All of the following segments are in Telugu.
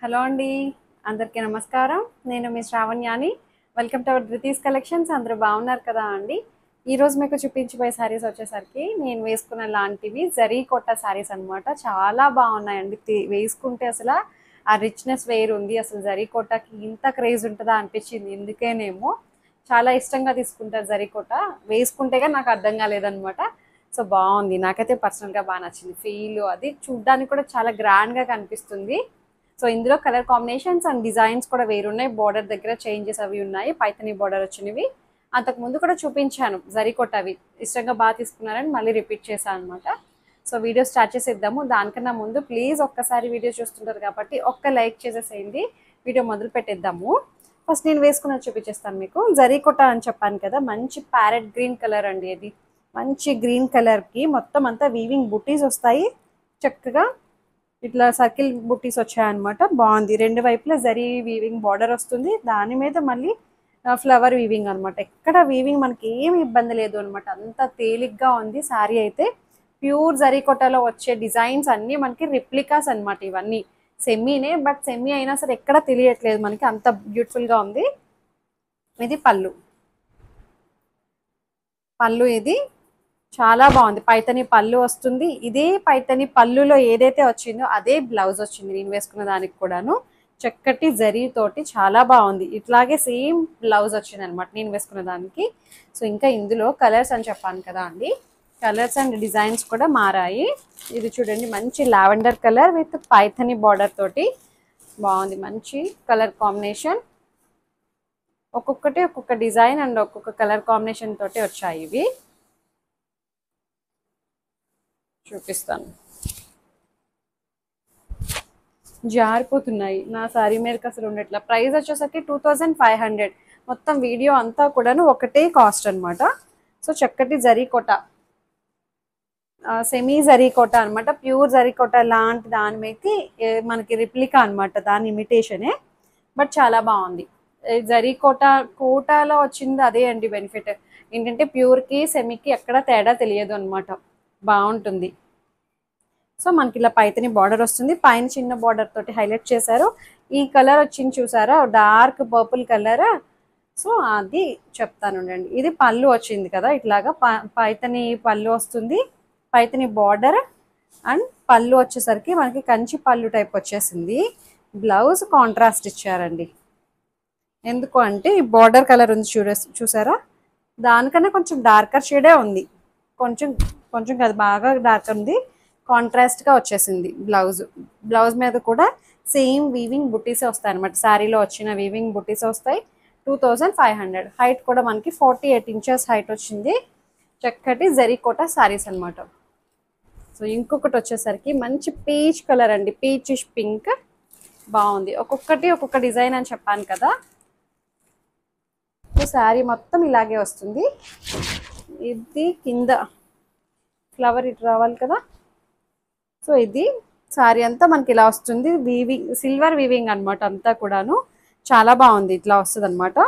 హలో అండి, అందరికీ నమస్కారం. నేను మీ శ్రావణ్యాని. Welcome to our Dhruti's collections. అందరూ బాగున్నారు కదా అండి? ఈరోజు మీకు చూపించబోయే శారీస్ వచ్చేసరికి నేను వేసుకున్న లాంటివి జరీ కొట్ట శారీస్ అనమాట. చాలా బాగున్నాయండి. వేసుకుంటే అసలు ఆ రిచ్నెస్ వేరు ఉంది. అసలు జరీ కొట్టకి ఇంత క్రేజ్ ఉంటుందా అనిపించింది. ఎందుకేనేమో చాలా ఇష్టంగా తీసుకుంటారు జరీ కొట్ట. వేసుకుంటేగా నాకు అర్థం కాలేదనమాట. సో బాగుంది, నాకైతే పర్సనల్గా బాగా నచ్చింది. ఫీల్ అది చూడ్డానికి కూడా చాలా గ్రాండ్గా కనిపిస్తుంది. సో ఇందులో కలర్ కాంబినేషన్స్ అండ్ డిజైన్స్ కూడా వేరున్నాయి. బార్డర్ దగ్గర చేంజెస్ అవి ఉన్నాయి. పైథనీ బార్డర్ వచ్చినవి అంతకు ముందు కూడా చూపించాను. జరీకోట్ అవి ఇష్టంగా బాగా తీసుకున్నారని మళ్ళీ రిపీట్ చేశాను అనమాట. సో వీడియో స్టార్ట్ చేసేద్దాము. దానికన్నా ముందు ప్లీజ్ ఒక్కసారి వీడియో చూస్తుంటారు కాబట్టి ఒక్క లైక్ చేసేసేయండి. వీడియో మొదలు పెట్టేద్దాము. ఫస్ట్ నేను వేసుకున్నది చూపించేస్తాను మీకు. జరీకోట అని చెప్పాను కదా, మంచి ప్యారెట్ గ్రీన్ కలర్ అండి. అది మంచి గ్రీన్ కలర్కి మొత్తం అంతా వీవింగ్ బుట్టీస్ వస్తాయి. చక్కగా ఇట్లా సర్కిల్ బుట్టీస్ వచ్చాయన్నమాట. బాగుంది. రెండు వైపులా జరీ వీవింగ్ బార్డర్ వస్తుంది. దాని మీద మళ్ళీ ఫ్లవర్ వీవింగ్ అనమాట. ఎక్కడ వీవింగ్ మనకి ఏమి ఇబ్బంది లేదు అనమాట. అంత తేలిగ్గా ఉంది శారీ అయితే. ప్యూర్ జరీ కొట్టలో వచ్చే డిజైన్స్ అన్నీ మనకి రిప్లికాస్ అనమాట. ఇవన్నీ సెమీనే, బట్ సెమీ అయినా సరే ఎక్కడ తెలియట్లేదు మనకి, అంత బ్యూటిఫుల్గా ఉంది. ఇది పళ్ళు. పళ్ళు ఇది చాలా బాగుంది. పైతని పళ్ళు వస్తుంది. ఇదే పైతని పళ్ళులో ఏదైతే వచ్చిందో అదే బ్లౌజ్ వచ్చింది నేను వేసుకున్న దానికి కూడాను. చక్కటి జరీ తోటి చాలా బాగుంది. ఇట్లాగే సేమ్ బ్లౌజ్ వచ్చింది అనమాట నేను వేసుకున్న దానికి. సో ఇంకా ఇందులో కలర్స్ అని చెప్పాను కదా అండి, కలర్స్ అండ్ డిజైన్స్ కూడా మారాయి. ఇది చూడండి, మంచి lavender colour with Paithani border తోటి బాగుంది. మంచి కలర్ కాంబినేషన్. ఒక్కొక్కటి ఒక్కొక్క డిజైన్ అండ్ ఒక్కొక్క కలర్ కాంబినేషన్ తోటి వచ్చాయి. ఇవి చూపిస్తాను. జారిపోతున్నాయి నా సారీ మీదకి అసలు ఉండట్లా. ప్రైస్ వచ్చేసరికి 2500. మొత్తం వీడియో అంతా కూడాను ఒకటే కాస్ట్ అనమాట. సో చక్కటి జరీకోట, సెమీ జరీకోట అనమాట. ప్యూర్ జరీకోట లాంటి దాని మీదకి మనకి రిప్లికా అనమాట, దాని ఇమిటేషనే. బట్ చాలా బాగుంది. జరీకోట కోటాలో వచ్చింది అదే అండి బెనిఫిట్ ఏంటంటే ప్యూర్కి సెమీకి ఎక్కడ తేడా తెలియదు అనమాట. బాగుంటుంది. సో మనకి ఇలా పైతని బార్డర్ వస్తుంది. పైన చిన్న బార్డర్ తోటి హైలైట్ చేశారు. ఈ కలర్ వచ్చింది చూసారా, డార్క్ పర్పుల్ కలర్. సో అది చెప్తాను ఉండండి. ఇది పళ్ళు వచ్చింది కదా, ఇట్లాగా పైతని పళ్ళు వస్తుంది. పైతని బార్డర్ అండ్ పళ్ళు వచ్చేసరికి మనకి కంచి పళ్ళు టైప్ వచ్చేసింది. బ్లౌజ్ కాంట్రాస్ట్ ఇచ్చారండి. ఎందుకు అంటే ఈ బార్డర్ కలర్ ఉంది చూసారా, దానికన్నా కొంచెం డార్కర్ షేడే ఉంది. కొంచెం కొంచెం కాదు, బాగా డార్క్ ఉంది. కాంట్రాస్ట్గా వచ్చేసింది బ్లౌజ్. బ్లౌజ్ మీద కూడా సేమ్ వీవింగ్ బుట్టీసే వస్తాయి అనమాట. శారీలో వచ్చిన వీవింగ్ బుట్టీస్ వస్తాయి. 2500. హైట్ కూడా మనకి 48 ఇంచెస్ హైట్ వచ్చింది. చక్కటి జరీకోట శారీస్ అనమాట. సో ఇంకొకటి వచ్చేసరికి మంచి పీచ్ కలర్ అండి, పీచిష్ పింక్. బాగుంది. ఒక్కొక్కటి ఒక్కొక్క డిజైన్ అని చెప్పాను కదా. సో శారీ మొత్తం ఇలాగే వస్తుంది. ఇది కింద ఫ్లవర్ ఇటు రావాలి కదా. సో ఇది శారీ అంతా మనకి ఇలా వస్తుంది. వీవింగ్ సిల్వర్ వీవింగ్ అనమాట అంతా కూడాను. చాలా బాగుంది. ఇట్లా వస్తుంది అనమాట.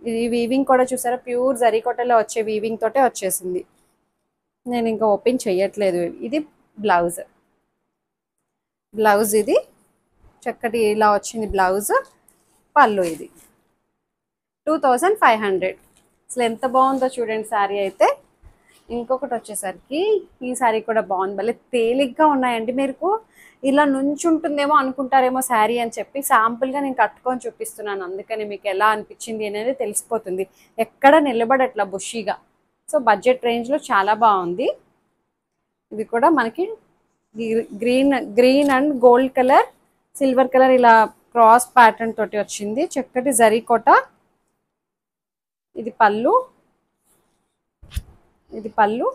ఇది వీవింగ్ కూడా చూసారా, ప్యూర్ జరీకోటలో వచ్చే వీవింగ్ తోటే వచ్చేసింది. నేను ఇంకా ఓపెన్ చెయ్యట్లేదు. ఇది బ్లౌజ్. బ్లౌజ్ ఇది చక్కటి ఇలా వచ్చింది బ్లౌజ్. పళ్ళు ఇది 2500. అసలు ఎంత బాగుందో చూడండి శారీ అయితే. ఇంకొకటి వచ్చేసరికి ఈ శారీ కూడా బాగుంది. భలే తేలిగ్గా ఉన్నాయండి. మీకు ఇలా నుంచుంటుందేమో అనుకుంటారేమో శారీ అని చెప్పి శాంపుల్గా నేను కట్టుకొని చూపిస్తున్నాను. అందుకని మీకు ఎలా అనిపించింది అనేది తెలిసిపోతుంది. ఎక్కడ నిలబడట్లా బుషీగా. సో బడ్జెట్ రేంజ్లో చాలా బాగుంది. ఇది కూడా మనకి green and gold colour, silver colour ఇలా క్రాస్ ప్యాటర్న్ తోటి వచ్చింది. చక్కటి జరీకోట. ఇది పళ్ళు. ఇది పళ్ళు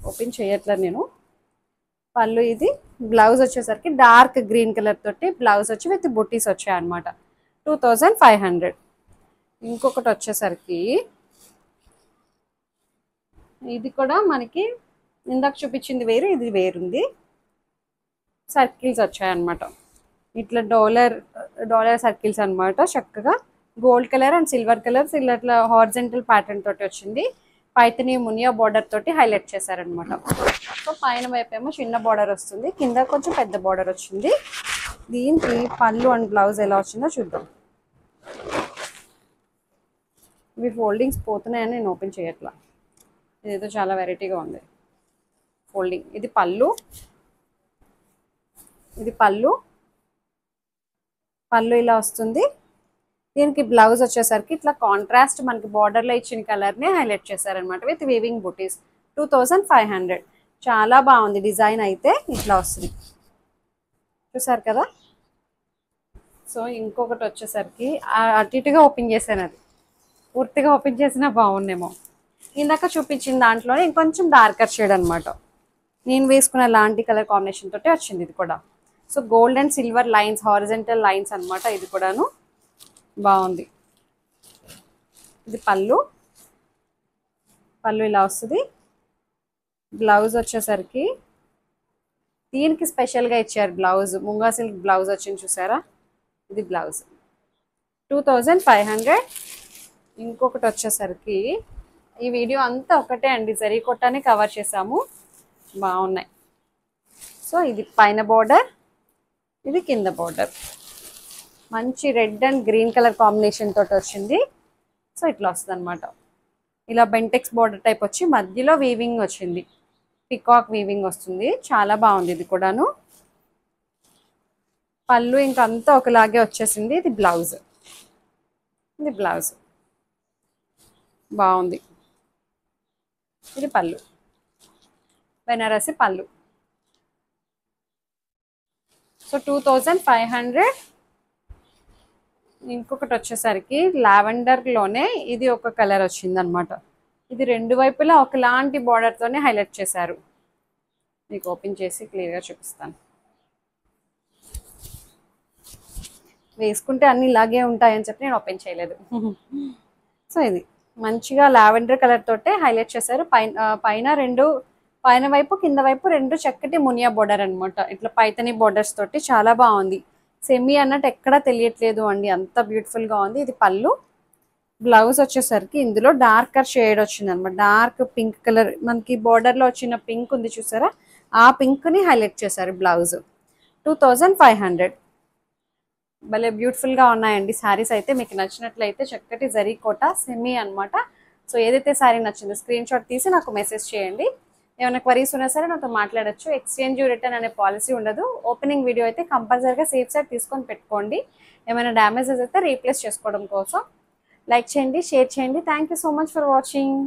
ఓపెన్ చేయట్లేదు నేను. పళ్ళు ఇది. బ్లౌజ్ వచ్చేసరికి డార్క్ గ్రీన్ కలర్ తోటి బ్లౌజ్ వచ్చి విత్ బుట్టీస్ వచ్చాయి అనమాట. 2500. ఇంకొకటి వచ్చేసరికి ఇది కూడా మనకి ఇందాక చూపించింది వేరు, ఇది వేరుంది. సర్కిల్స్ వచ్చాయన్నమాట. ఇట్లా డాలర్ సర్కిల్స్ అనమాట. చక్కగా gold colour and silver colour ఇట్లా హారిజంటల్ ప్యాటర్న్ తోటి వచ్చింది. పైతని మునియా బార్డర్ తోటి హైలైట్ చేశారనమాట. సో పైన వైపు ఏమో చిన్న బార్డర్ వస్తుంది, కింద కొంచెం పెద్ద బార్డర్ వచ్చింది. దీనికి పళ్ళు అండ్ బ్లౌజ్ ఎలా వచ్చిందో చూద్దాం. ఇవి ఫోల్డింగ్స్ పోతున్నాయని నేను ఓపెన్ చేయట్లా, ఇదేదో చాలా వెరైటీగా ఉంది ఫోల్డింగ్. ఇది పళ్ళు, ఇది పళ్ళు, పళ్ళు ఇలా వస్తుంది. దీనికి బ్లౌజ్ వచ్చేసరికి ఇట్లా కాంట్రాస్ట్ మనకి బార్డర్లో ఇచ్చిన కలర్ని హైలైట్ చేశారనమాట విత్ వీవింగ్ బుటీస్. 2500. చాలా బాగుంది డిజైన్ అయితే. ఇట్లా వస్తుంది చూసారు కదా. సో ఇంకొకటి వచ్చేసరికి అటు ఇటుగా ఓపెన్ చేశాను, అది పూర్తిగా ఓపెన్ చేసినా బాగుండేమో. ఇందాక చూపించిన దాంట్లోనే ఇంకొంచెం డార్కర్ షేడ్ అనమాట. నేను వేసుకున్న లాంటి కలర్ కాంబినేషన్ తోటే వచ్చింది ఇది కూడా. So gold and silver lines, horizontal lines అనమాట. ఇది కూడాను బాగుంది. ఇది పళ్ళు, పళ్ళు ఇలా వస్తుంది. బ్లౌజ్ వచ్చేసరికి దీనికి స్పెషల్గా ఇచ్చారు బ్లౌజ్, ముంగా సిల్క్ బ్లౌజ్ వచ్చింది చూసారా. ఇది బ్లౌజ్ 2500. ఇంకొకటి వచ్చేసరికి ఈ వీడియో అంతా ఒకటే అండి, జరీ కొట్టానే కవర్ చేసాము, బాగున్నాయి. సో ఇది పైన బార్డర్, ఇది కింద బార్డర్, మంచి red and green colour combination తోటి వచ్చింది. సో ఇట్లా వస్తుంది అనమాట. ఇలా బెంటెక్స్ బార్డర్ టైప్ వచ్చి మధ్యలో వీవింగ్ వచ్చింది, పికాక్ వీవింగ్ వస్తుంది. చాలా బాగుంది ఇది కూడాను. పళ్ళు ఇంకంతా ఒకలాగే వచ్చేసింది. ఇది బ్లౌజ్, ఇది బ్లౌజ్ బాగుంది. ఇది పళ్ళు, బెనారసి పళ్ళు. సో 2500. ఇంకొకటి వచ్చేసరికి లావెండర్లోనే ఇది ఒక కలర్ వచ్చింది అనమాట. ఇది రెండు వైపులా ఒకలాంటి బార్డర్తోనే హైలైట్ చేశారు. మీకు ఓపెన్ చేసి క్లియర్గా చూపిస్తాను. వేసుకుంటే అన్ని ఇలాగే ఉంటాయని చెప్పి నేను ఓపెన్ చేయలేదు. సో ఇది మంచిగా లావెండర్ కలర్ తోటే హైలైట్ చేశారు. పైన రెండు, పైన వైపు కింద వైపు రెండు చక్కటి మునియా బోర్డర్ అనమాట. ఇట్లా పైతని బోర్డర్స్ తోటి చాలా బాగుంది. సెమీ అన్నట్టు ఎక్కడా తెలియట్లేదు అండి, అంత బ్యూటిఫుల్గా ఉంది. ఇది పళ్ళు. బ్లౌజ్ వచ్చేసరికి ఇందులో డార్కర్ షేడ్ వచ్చింది అనమాట. డార్క్ పింక్ కలర్, మనకి బోర్డర్లో వచ్చిన పింక్ ఉంది చూసారా, ఆ పింక్ని హైలైట్ చేశారు బ్లౌజ్. 2500. భలే బ్యూటిఫుల్గా ఉన్నాయండి శారీస్ అయితే. మీకు నచ్చినట్లయితే చక్కటి జరీ కోట సెమీ అనమాట. సో ఏదైతే శారీ నచ్చిందో స్క్రీన్ షాట్ తీసి నాకు మెసేజ్ చేయండి. ఏమైనా క్వరీస్ ఉన్నా సరే నాతో మాట్లాడచ్చు. ఎక్స్చేంజ్ రిటర్న్ అనే పాలసీ ఉండదు. ఓపెనింగ్ వీడియో అయితే కంపల్సరీగా సేఫ్ సైడ్ తీసుకొని పెట్టుకోండి. ఏమైనా డ్యామేజెస్ అయితే రీప్లేస్ చేసుకోవడం కోసం. లైక్ చేయండి, షేర్ చేయండి. Thank you so much for watching.